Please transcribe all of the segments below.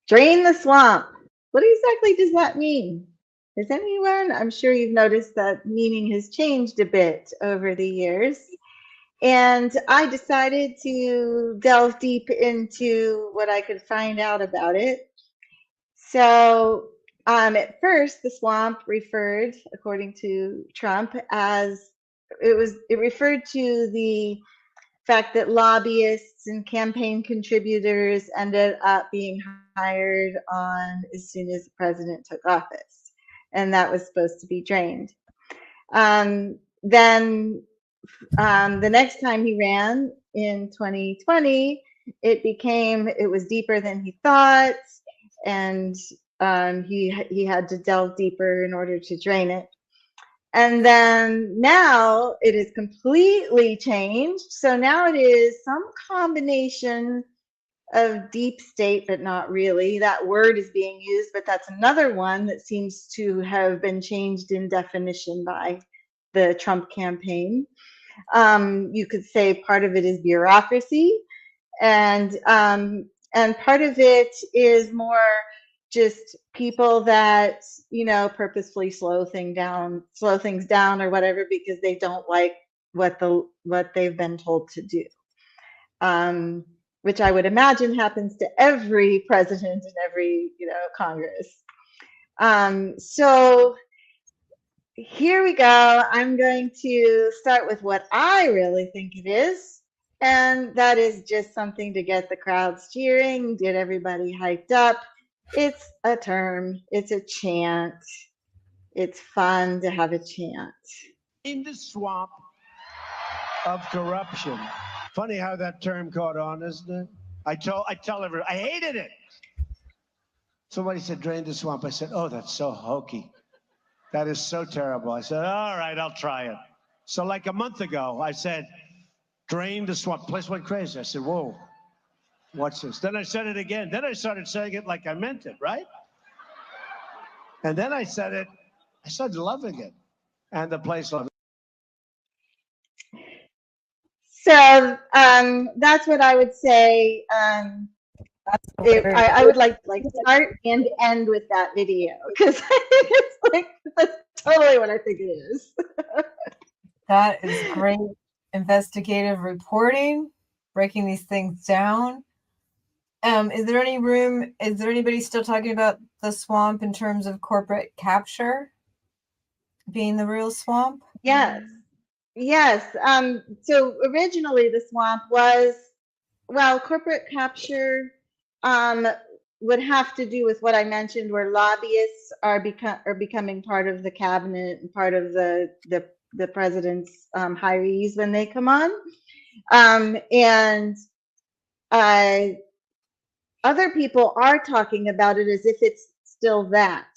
Drain the swamp. What exactly does that mean? Is anyone? I'm sure you've noticed that meaning has changed a bit over the years. And I decided to delve deep into what I could find out about it. So, at first, the swamp referred, according to Trump, as it referred to the fact that lobbyists and campaign contributors ended up being hired on as soon as the president took office, and that was supposed to be drained. Then the next time he ran in 2020, it was deeper than he thought, and he had to delve deeper in order to drain it. And then now it is completely changed. So now it is some combination of deep state, but not really. That word is being used, but that's another one that seems to have been changed in definition by the Trump campaign. You could say part of it is bureaucracy, and part of it is more just people that purposefully slow things down or whatever because they don't like what they've been told to do, which I would imagine happens to every president and every Congress. So here we go. I'm going to start with what I really think it is. And that is just something to get the crowds cheering, get everybody hyped up. It's a term, it's a chant. It's fun to have a chant. In the swamp of corruption. Funny how that term caught on, isn't it? I tell everyone, I hated it. Somebody said, drain the swamp. I said, oh, that's so hokey. That is so terrible. I said, all right, I'll try it. So like a month ago, I said, drain the swamp. The place went crazy. I said, whoa, what's this? Then I said it again. Then I started saying it like I meant it, right? And then I said it, I started loving it. And the place loved it. So that's what I would say. I would like start and end with that video because it's like that's totally what I think it is. That is great investigative reporting, breaking these things down. Is there anybody still talking about the swamp in terms of corporate capture being the real swamp? Yes. So originally the swamp was, corporate capture would have to do with what I mentioned, where lobbyists are becoming part of the cabinet and part of the president's hirees when they come on, and other people are talking about it as if it's still that,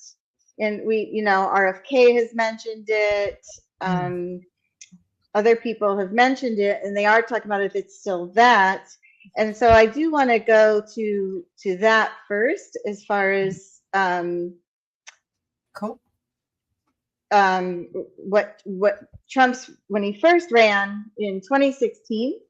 and RFK has mentioned it. Other people have mentioned it, and they are talking about if it's still that. And so I do want to go to that first, as far as cool. What Trump's, when he first ran in 2016.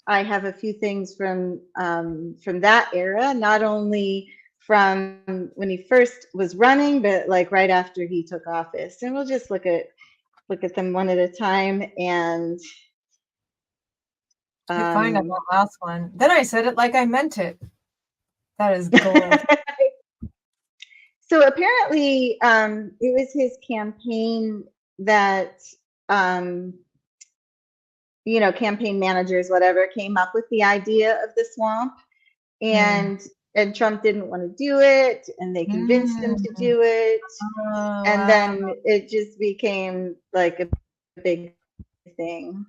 I have a few things from that era, not only from when he first was running, but like right after he took office. And we'll just look at them one at a time. And find out that last one. Then I said it like I meant it. That is gold. So apparently, it was his campaign that, campaign managers, whatever, came up with the idea of the swamp, and Trump didn't want to do it, and they convinced him to do it, and then it just became like a big thing.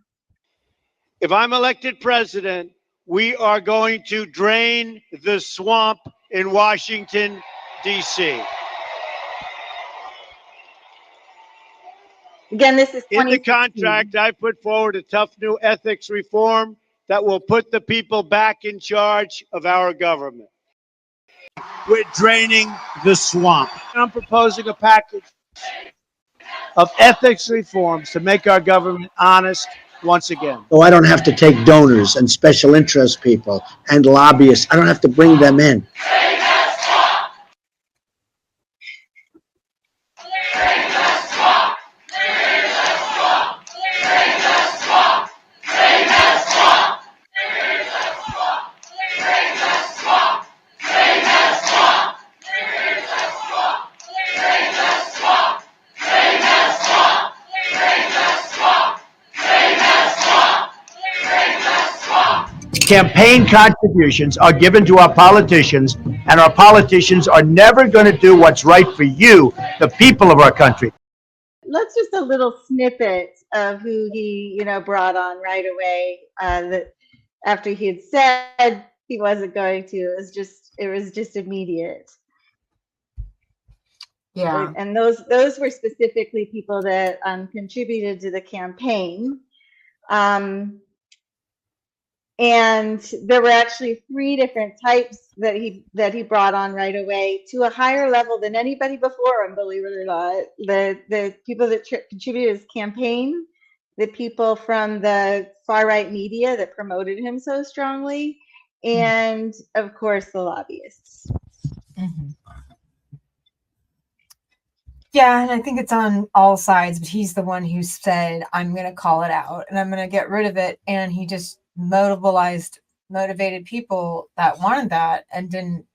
If I'm elected president, we are going to drain the swamp in Washington, D.C. Again, this is in the contract. I put forward a tough new ethics reform that will put the people back in charge of our government. We're draining the swamp. I'm proposing a package of ethics reforms to make our government honest once again. So I don't have to take donors and special interest people and lobbyists. I don't have to bring them in. campaign contributions are given to our politicians, and our politicians are never going to do what's right for you, the people of our country. Let's just a little snippet of who he, brought on right away. That after he had said he wasn't going to, it was just immediate. Yeah. And those were specifically people that contributed to the campaign. And there were actually 3 different types that he brought on right away to a higher level than anybody before him, believe it or not. The people that contributed to his campaign, the people from the far right media that promoted him so strongly, and of course the lobbyists. Mm-hmm. Yeah, and I think it's on all sides, but he's the one who said, I'm going to call it out and I'm going to get rid of it. And he just motivated people that wanted that and didn't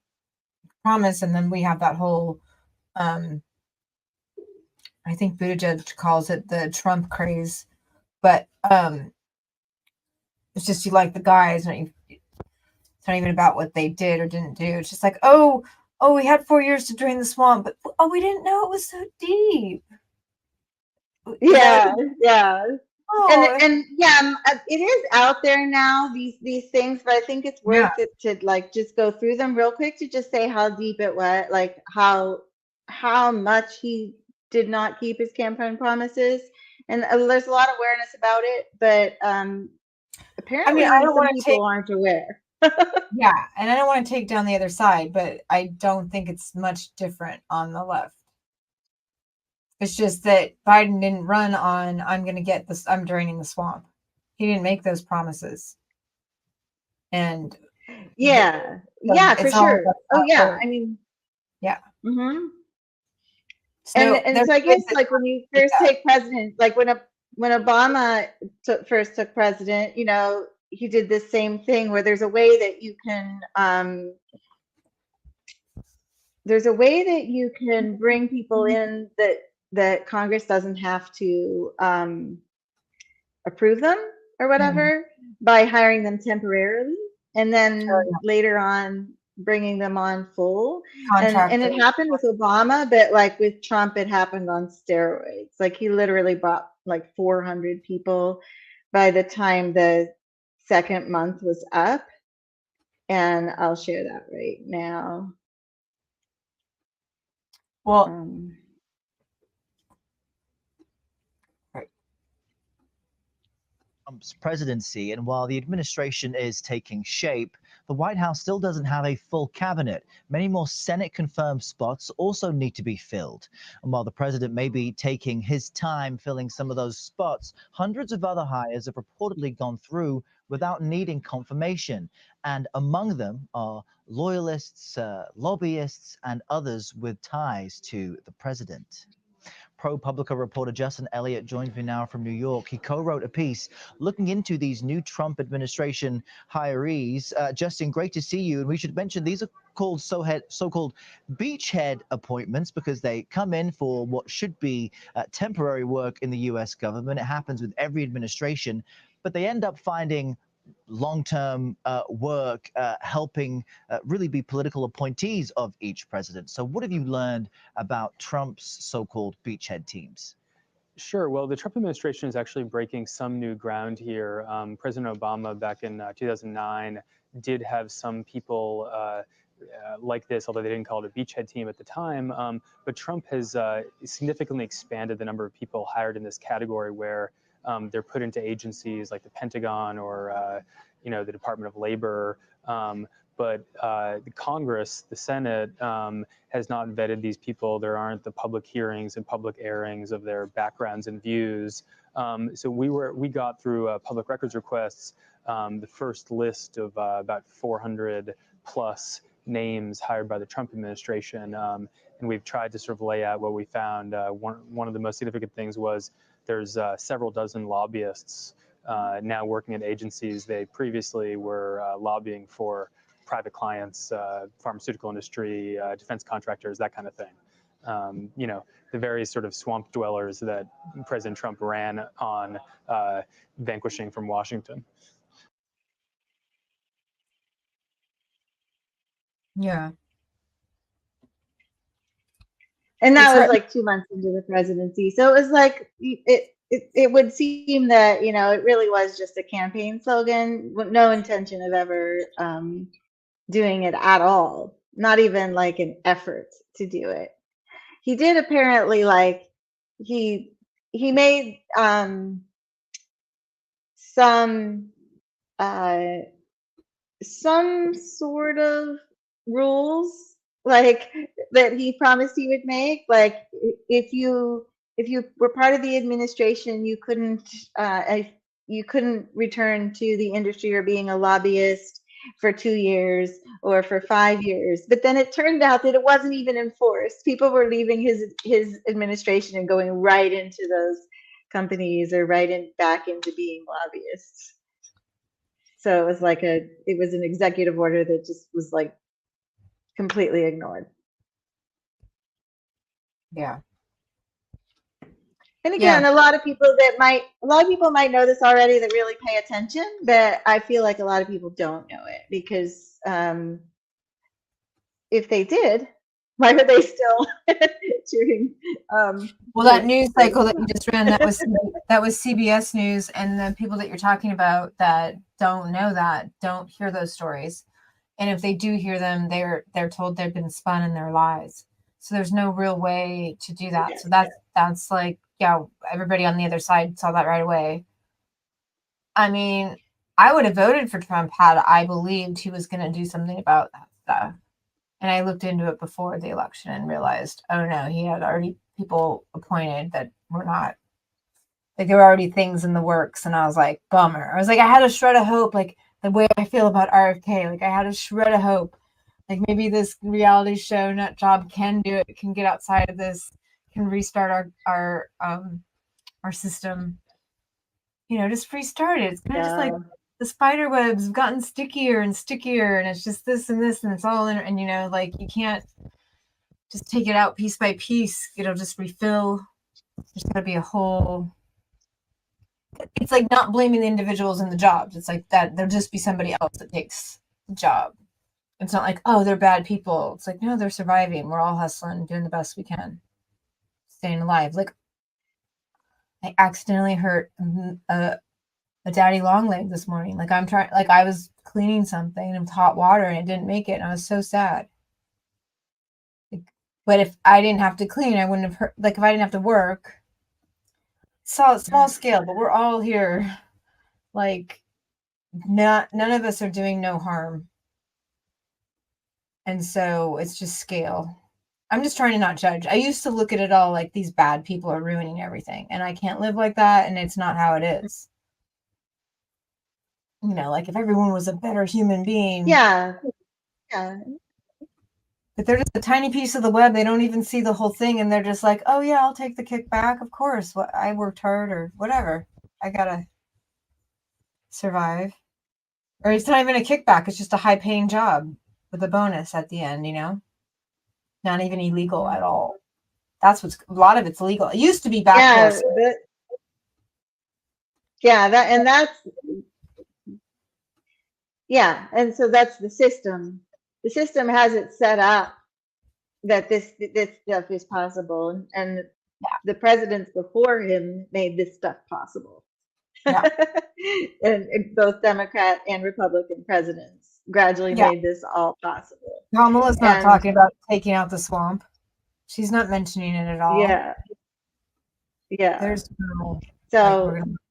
promise. And then we have that whole, I think Buttigieg calls it the Trump craze, but it's just, you like the guys, and it's not even about what they did or didn't do. It's just like, oh, we had 4 years to drain the swamp, but we didn't know it was so deep. Yeah. Oh, And yeah, it is out there now, these things, but I think it's worth it to just go through them real quick to just say how deep it was, how much he did not keep his campaign promises. And there's a lot of awareness about it, but apparently I don't some people aren't aware. Yeah, and I don't want to take down the other side, but I don't think it's much different on the left. It's just that Biden didn't run on, I'm draining the swamp. He didn't make those promises. And yeah, for sure. Oh yeah, I mean, yeah. Mm-hmm. So and so I guess when you first take president, when Obama first took president, he did this same thing where there's a way that you can bring people in that Congress doesn't have to approve them or whatever by hiring them temporarily, and then later on bringing them on full. And it happened with Obama, but with Trump, it happened on steroids. He literally brought 400 people by the time the second month was up. And I'll share that right now. Well, Trump's presidency, and while the administration is taking shape, the White House still doesn't have a full cabinet. Many more Senate-confirmed spots also need to be filled. And while the president may be taking his time filling some of those spots, hundreds of other hires have reportedly gone through without needing confirmation. And among them are loyalists, lobbyists, and others with ties to the president. ProPublica reporter Justin Elliott joins me now from New York. He co-wrote a piece looking into these new Trump administration hirees. Justin, great to see you. And we should mention these are called so-called beachhead appointments because they come in for what should be temporary work in the U.S. government. It happens with every administration, but they end up finding long-term work helping really be political appointees of each president. So what have you learned about Trump's so-called beachhead teams? Sure. Well, the Trump administration is actually breaking some new ground here. President Obama back in 2009 did have some people like this, although they didn't call it a beachhead team at the time. But Trump has significantly expanded the number of people hired in this category where they're put into agencies like the Pentagon or the Department of Labor. But the Congress, the Senate, has not vetted these people. There aren't the public hearings and public airings of their backgrounds and views. So we got through public records requests the first list of about 400 plus names hired by the Trump administration, and we've tried to sort of lay out what we found. One of the most significant things was there's several dozen lobbyists now working at agencies they previously were lobbying for private clients, pharmaceutical industry, defense contractors, that kind of thing. The various sort of swamp dwellers that President Trump ran on vanquishing from Washington. Yeah. And It's that was hard. like 2 months into the presidency. So it was like it would seem that, it really was just a campaign slogan with no intention of ever doing it at all. Not even like an effort to do it. He did apparently like he made some uh some sort of rules like that he promised he would make, like if you were part of the administration, you couldn't return to the industry or being a lobbyist for 2 years or for 5 years. But then it turned out that it wasn't even enforced. People were leaving his administration and going right into those companies or back into being lobbyists. So it was an executive order that just was like completely ignored. Yeah. And again, a lot of people might know this already that really pay attention, but I feel like a lot of people don't know it because if they did, why are they still cheering? Well, that news cycle that you just ran, that was CBS News, and the people that you're talking about that don't know that don't hear those stories, and if they do hear them, they're told they've been spun in their lies. So there's no real way to do that. So that's like, yeah, everybody on the other side saw that right away. I mean, I would have voted for Trump had I believed he was going to do something about that stuff. And I looked into it before the election and realized, oh no, he had already people appointed that were not, like, there were already things in the works. And I was like, bummer. I was like, I had a shred of hope, like the way I feel about RFK. Like, I had a shred of hope. Like, maybe this reality show nut job can do it, can get outside of this, can restart our system. Just restart it. It's kind of just like the spider webs have gotten stickier and stickier, and it's just this and this, and it's all in, and like, you can't just take it out piece by piece. It'll just refill. There's got to be a whole. It's like not blaming the individuals in the jobs. It's like that there'll just be somebody else that takes the job. It's not like, oh, they're bad people. It's like, no, they're surviving. We're all hustling, doing the best we can, staying alive. Like, I accidentally hurt a daddy long leg this morning. Like, I was cleaning something with hot water and it didn't make it. And I was so sad. But if I didn't have to clean, I wouldn't have hurt. Like, if I didn't have to work, small scale, but we're all here. Like, none of us are doing no harm. And so it's just scale. I'm just trying to not judge. I used to look at it all like these bad people are ruining everything. And I can't live like that. And it's not how it is. Like, if everyone was a better human being. Yeah. But they're just a tiny piece of the web. They don't even see the whole thing. And they're just like, oh, yeah, I'll take the kickback. Of course. I worked hard or whatever. I got to survive. Or it's not even a kickback. It's just a high paying job with a bonus at the end, Not even illegal at all. That's a lot of it's legal. It used to be backdoor. And so that's the system. The system has it set up that this stuff is possible, and the presidents before him made this stuff possible. Yeah. and both Democrat and Republican presidents gradually made this all possible. Kamala's not talking about taking out the swamp. She's not mentioning it at all. Yeah. There's no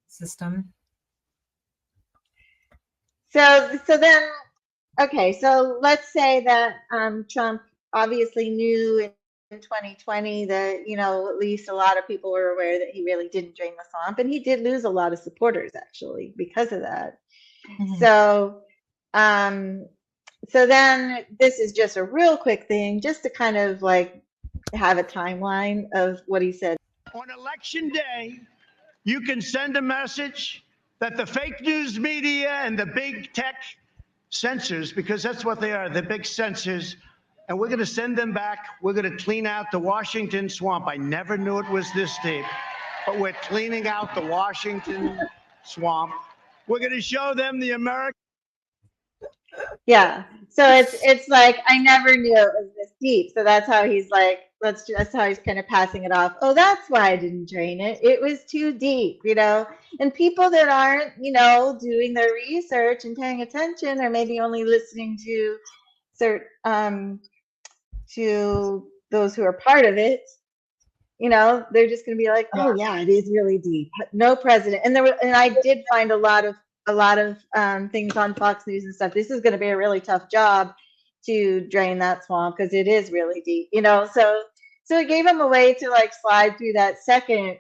system. So then, okay, so let's say that Trump obviously knew in 2020 that, at least a lot of people were aware that he really didn't drain the swamp, and he did lose a lot of supporters actually because of that. Mm-hmm. So then this is just a real quick thing, just to kind of like have a timeline of what he said. On election day, you can send a message that the fake news media and the big tech censors, because that's what they are, the big censors, and we're going to send them back. We're going to clean out the Washington swamp. I never knew it was this deep, but we're cleaning out the Washington swamp. We're going to show them the American. Yeah. So it's like I never knew it was this deep. So that's how he's like, that's how he's kind of passing it off. Oh, that's why I didn't drain it. It was too deep, you know. And people that aren't, you know, doing their research and paying attention, or maybe only listening to certain to those who are part of it, you know, they're just going to be like, oh yeah, it is really deep. No president. And and I did find a lot of things on Fox News and stuff. This is going to be a really tough job to drain that swamp because it is really deep, you know. So it gave him a way to like slide through that second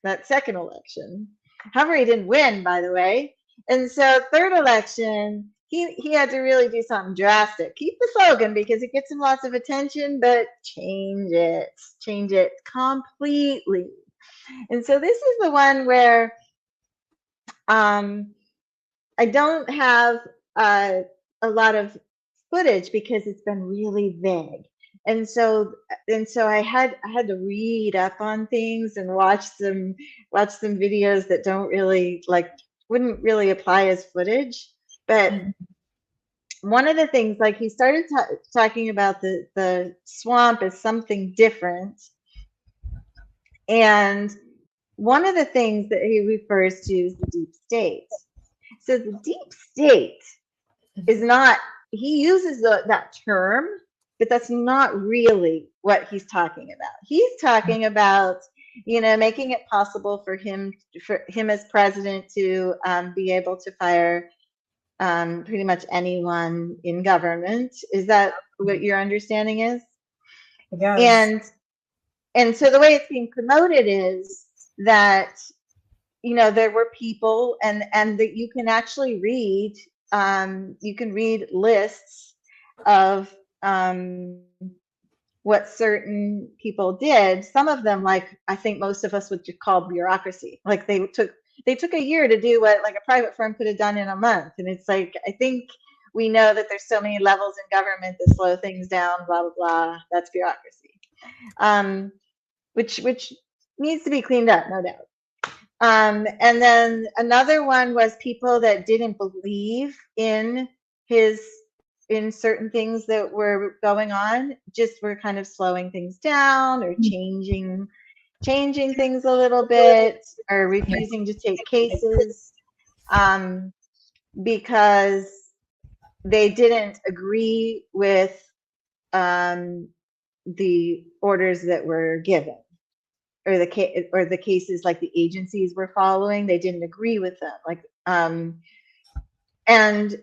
election. However, he didn't win, by the way. And so third election, he had to really do something drastic. Keep the slogan because it gets him lots of attention, but change it completely. And so this is the one where I don't have a lot of footage because it's been really vague. And so I had to read up on things and watch some videos that don't really like wouldn't really apply as footage. But one of the things, like he started talking about the swamp as something different, and one of the things that he refers to is the deep state. So the deep state is not, he uses that term, but that's not really what he's talking about. He's talking about, you know, making it possible for him as president to be able to fire pretty much anyone in government. Is that what your understanding is? Yes. And so the way it's being promoted is that, you know, there were people and that you can actually read, you can read lists of what certain people did. Some of them, like I think most of us would call bureaucracy. Like they took a year to do what like a private firm could have done in a month. And it's like, I think we know that there's so many levels in government that slow things down, blah blah blah. That's bureaucracy, which needs to be cleaned up, no doubt. And then another one was people that didn't believe in his in certain things that were going on, just were kind of slowing things down or changing things a little bit, or refusing to take cases because they didn't agree with the orders that were given, or the cases like the agencies were following. They didn't agree with them, like and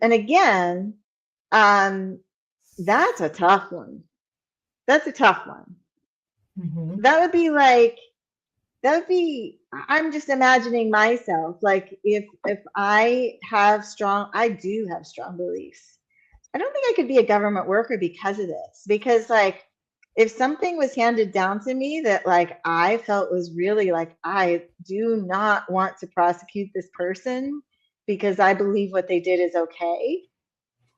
again, that's a tough one. That's a tough one. That would be like, I'm just imagining myself, like if I do have strong beliefs. I don't think I could be a government worker because of this, because like if something was handed down to me that like I felt was really like, I do not want to prosecute this person because I believe what they did is okay,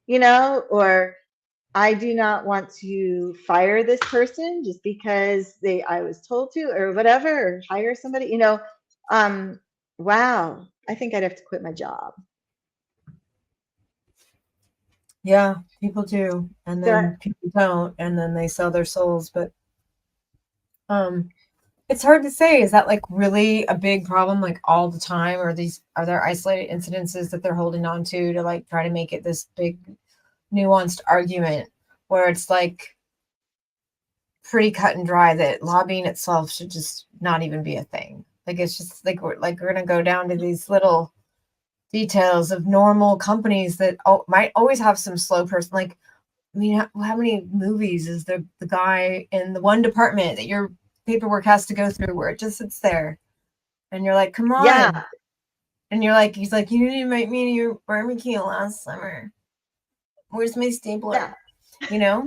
you know, or I do not want to fire this person just because I was told to, or whatever, or hire somebody, you know. Wow, I think I'd have to quit my job. Yeah, people do, and So then people don't, and then they sell their souls. But it's hard to say. Is that like really a big problem, like all the time, or are there isolated incidences that they're holding on to like try to make it this big, nuanced argument where it's like pretty cut and dry that lobbying itself should just not even be a thing? Like it's just like we're gonna go down to these little details of normal companies that might always have some slow person. Like, I mean, how many movies is the guy in the one department that your paperwork has to go through where it just sits there, and you're like, come on, yeah, and you're like, he's like, you didn't invite me to your barbecue last summer. Where's my stapler? yeah. You know.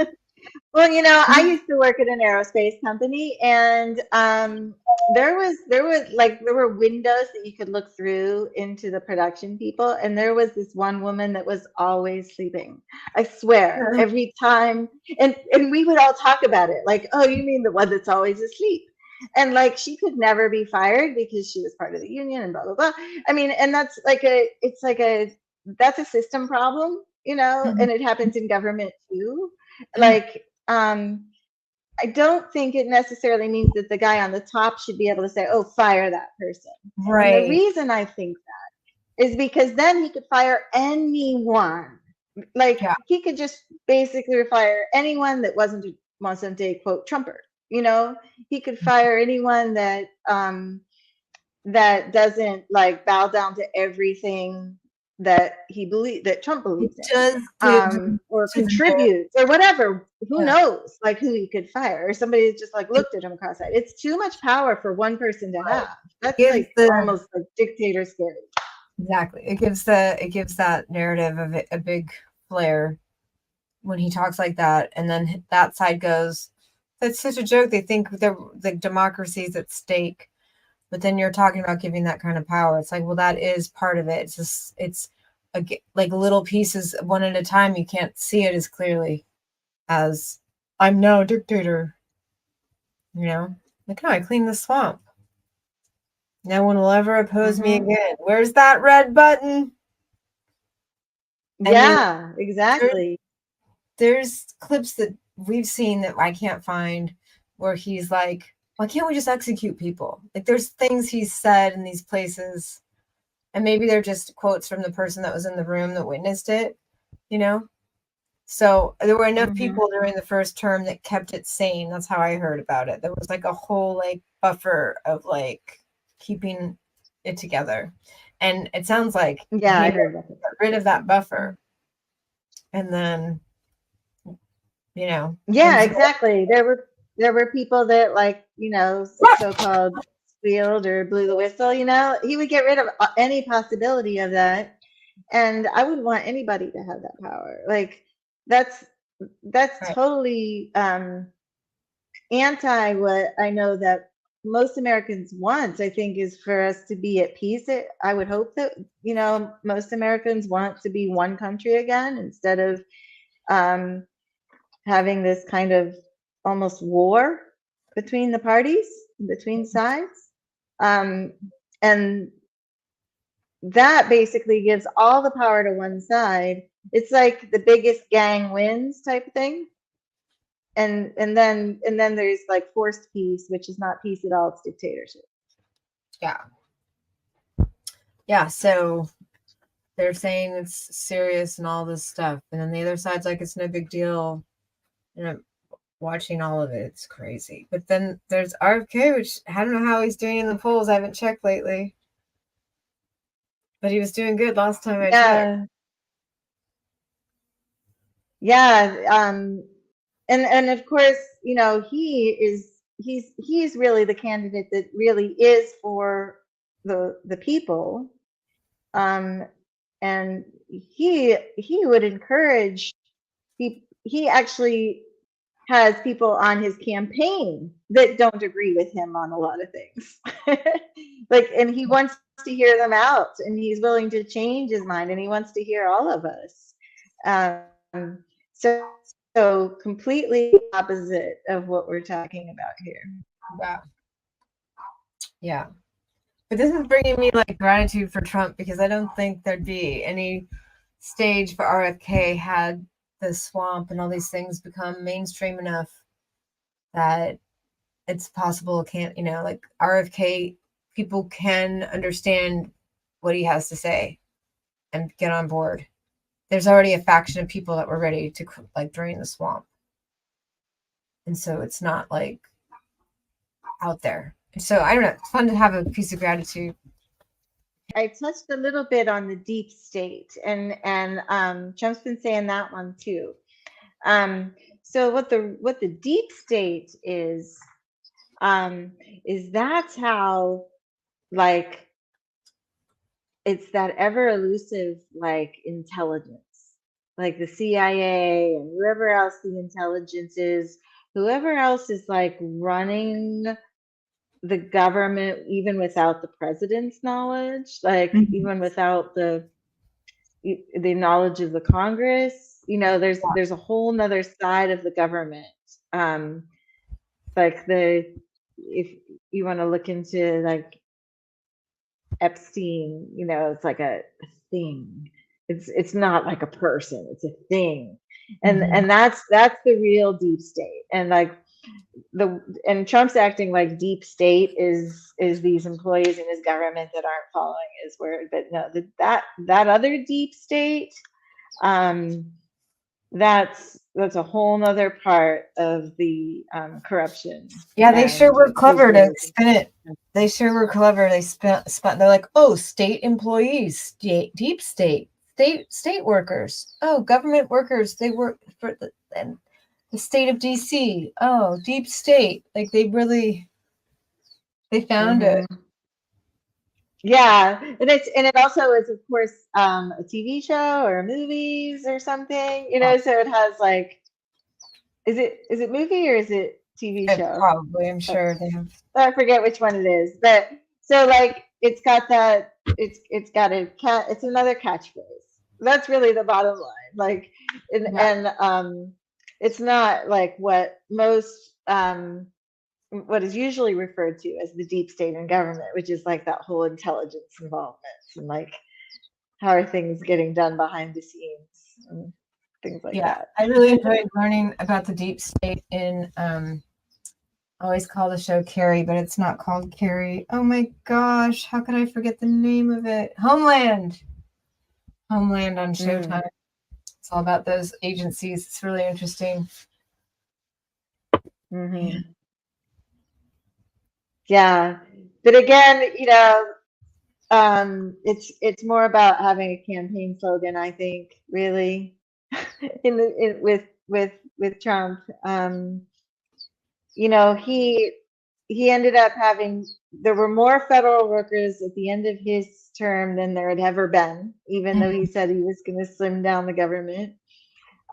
Well, you know, I used to work at an aerospace company, and there were windows that you could look through into the production people, and there was this one woman that was always sleeping. I swear, every time, and we would all talk about it, like, oh, you mean the one that's always asleep? And like she could never be fired because she was part of the union and blah blah blah. I mean, and that's a system problem. and it happens in government too. Like, I don't think it necessarily means that the guy on the top should be able to say, oh, fire that person. And the reason I think that is because then he could fire anyone. Like, he could just basically fire anyone that wasn't a quote Trumper. He could fire anyone that that doesn't like bow down to everything that Trump believes in, or contributes or whatever. Who knows, like, who he could fire, or somebody that just like looked at him cross-eyed. It's too much power for one person to have. That's like almost like dictator scary. Exactly. It gives that narrative of a big flair when he talks like that, and then that side goes, that's such a joke. They think the democracy is at stake. But then you're talking about giving that kind of power. It's like, well, that is part of it. It's like little pieces, one at a time. You can't see it as clearly as I'm now a dictator. Like, no, I cleaned the swamp. No one will ever oppose me again. Where's that red button? Yeah, exactly. There's clips that we've seen that I can't find where he's like, why can't we just execute people? Like, there's things he's said in these places, and maybe they're just quotes from the person that was in the room that witnessed it, So there were enough people during the first term that kept it sane. That's how I heard about it. There was like a whole like buffer of like keeping it together. And it sounds like I heard that. Got rid of that buffer. And then, Yeah, exactly. There were people that, like, so-called squealed or blew the whistle. He would get rid of any possibility of that, and I wouldn't want anybody to have that power. Like, that's totally anti what I know that most Americans want. I think is for us to be at peace. I would hope that most Americans want to be one country again, instead of having this kind of almost war between the parties, between sides. And that basically gives all the power to one side. It's like the biggest gang wins type thing. And then there's like forced peace, which is not peace at all, it's dictatorship. Yeah, so they're saying it's serious and all this stuff, and then the other side's like, it's no big deal. Watching all of it, it's crazy. But then there's RFK, which I don't know how he's doing in the polls. I haven't checked lately, but he was doing good last time I checked. And of course, he's really the candidate that really is for the people, and he would encourage people. He actually has people on his campaign that don't agree with him on a lot of things. And he wants to hear them out, and he's willing to change his mind, and he wants to hear all of us. So completely opposite of what we're talking about here. Wow. Yeah. But this is bringing me like gratitude for Trump, because I don't think there'd be any stage for RFK had the swamp and all these things become mainstream enough that it's possible like RFK, people can understand what he has to say and get on board. There's already a faction of people that were ready to like drain the swamp. And so it's not like out there. So I don't know. It's fun to have a piece of gratitude. I touched a little bit on the deep state, and Trump's been saying that one too. So what the deep state is that's how, like, it's that ever elusive like intelligence, like the CIA and whoever else the intelligence is, whoever else is like running the government, even without the president's knowledge, like even without the knowledge of the Congress. There's a whole nother side of the government. Like if you want to look into like Epstein, it's like a thing. It's not like a person, it's a thing. Mhm. And that's the real deep state. And like and Trump's acting like deep state is these employees in his government that aren't following his word. But no, that other deep state, that's a whole nother part of the corruption. Yeah, they sure And were clever to business. spin it. They sure were clever. They spent. They're like, oh, state employees, deep state, state workers. Oh, government workers. They work for the state of DC. Oh, deep state. Like they found it. Yeah, and it also is, of course, a TV show or movies or something, you know. So it has like, is it movie or is it TV show? Probably, I'm sure they have. I forget which one it is, but so like it's got that, it's got a cat. It's another catchphrase. That's really the bottom line. Like, and it's not like what most what is usually referred to as the deep state in government, which is like that whole intelligence involvement and like how are things getting done behind the scenes and things like that. I really enjoyed learning about the deep state in I always call the show Carrie, but it's not called Carrie. Oh my gosh, how could I forget the name of it? Homeland on Showtime. It's all about those agencies. It's really interesting. Yeah, but again, you know, it's more about having a campaign slogan, I think, really, with Trump. You know, he ended up having, there were more federal workers at the end of his term than there had ever been, even though he said he was going to slim down the government.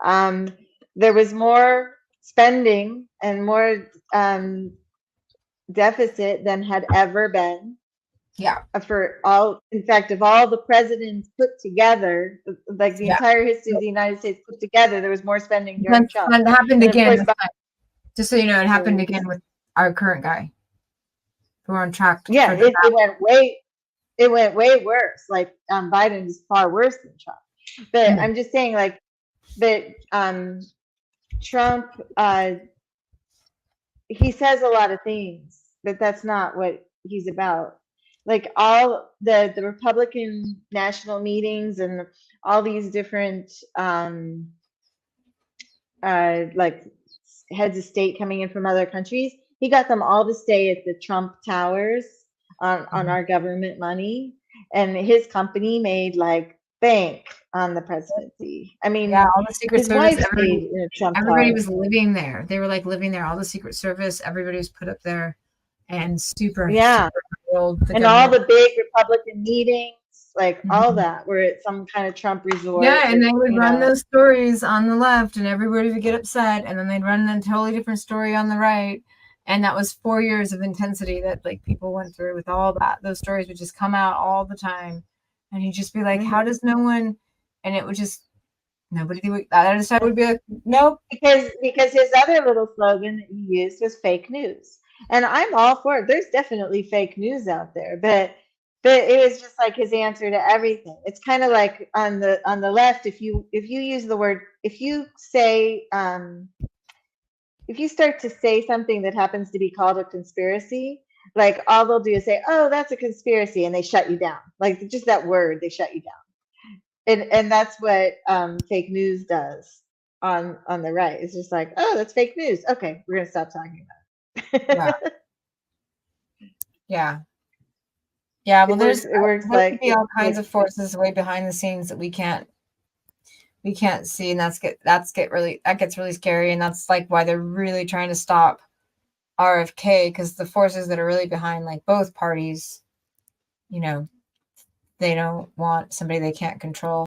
There was more spending and more deficit than had ever been. Yeah. For all, in fact, of all the presidents put together, like the entire history of the United States put together, there was more spending during Trump. That happened again. Course, just so you know, it happened again with our current guy. We're on track. Yeah, it went way worse. Like Biden is far worse than Trump. But I'm just saying, like, but Trump, he says a lot of things, but that's not what he's about. Like all the Republican national meetings and all these different like heads of state coming in from other countries, he got them all to stay at the Trump Towers on our government money, and his company made like bank on the presidency. I mean, all the Secret Service, everybody was living there. They were like living there. All the Secret Service, everybody was put up there, and super old. And all the big Republican meetings, like all that, were at some kind of Trump resort. Yeah, and they would run those stories on the left, and everybody would get upset, and then they'd run a totally different story on the right. And that was 4 years of intensity that like people went through with all that. Those stories would just come out all the time, and he'd just be like, "How does no one?" And it would just nobody would. The other side would be like, "Nope," because his other little slogan that he used was fake news, and I'm all for it. There's definitely fake news out there, but it was just like his answer to everything. It's kind of like on the left, if you use the word, if you say if you start to say something that happens to be called a conspiracy, like all they'll do is say, "Oh, that's a conspiracy," and they shut you down. Like just that word, they shut you down. And that's what fake news does on the right. It's just like, "Oh, that's fake news. Okay, we're gonna stop talking about it." Yeah. Well, it works like all kinds of forces way behind the scenes that we can't see, and that gets really scary, and that's like why they're really trying to stop RFK, because the forces that are really behind like both parties, you know, they don't want somebody they can't control.